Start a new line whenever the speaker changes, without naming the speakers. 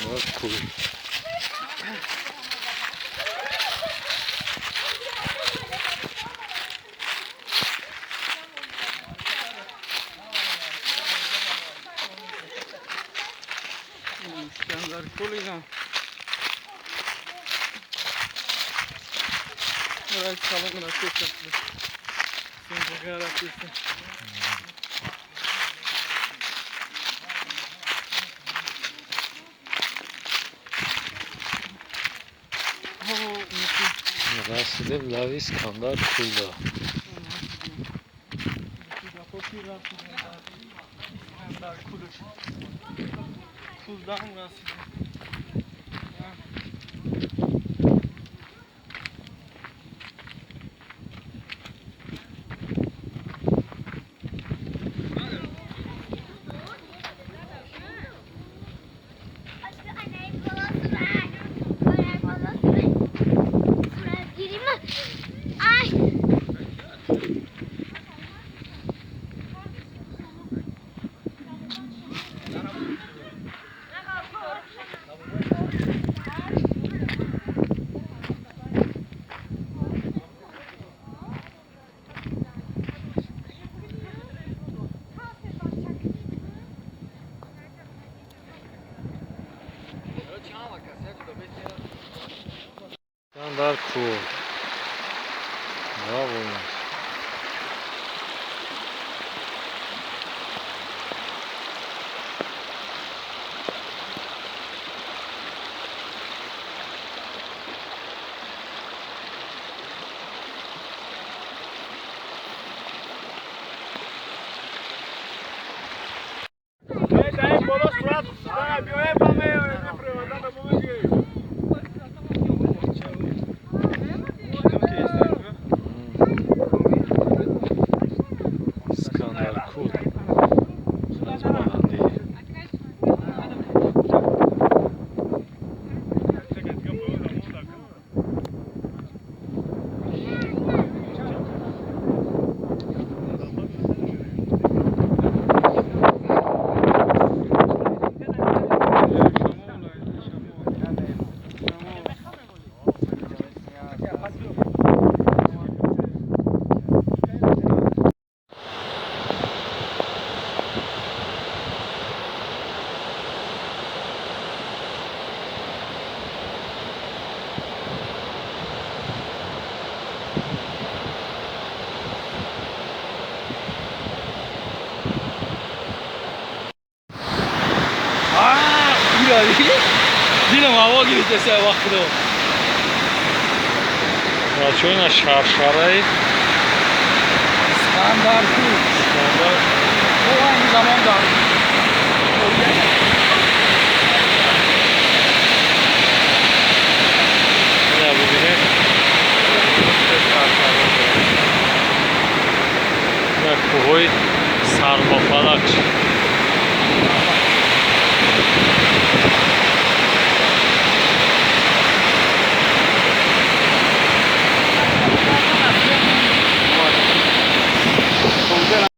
Cool.
Standard colina. Ora salon la stessa. Sempre gara questa.
رسیدیم لب اسکندر کولا.
Kuldan rastladım.
اسکندر کول. Bravo. اسکندر کول. از بلندی.
دیدم هوا گرفته سه وقت رو.
بچه اینا شرشره
اسکندر کول. او همین زمان دارم.
اینه ببینید. اینه کوهوی سرمافلک.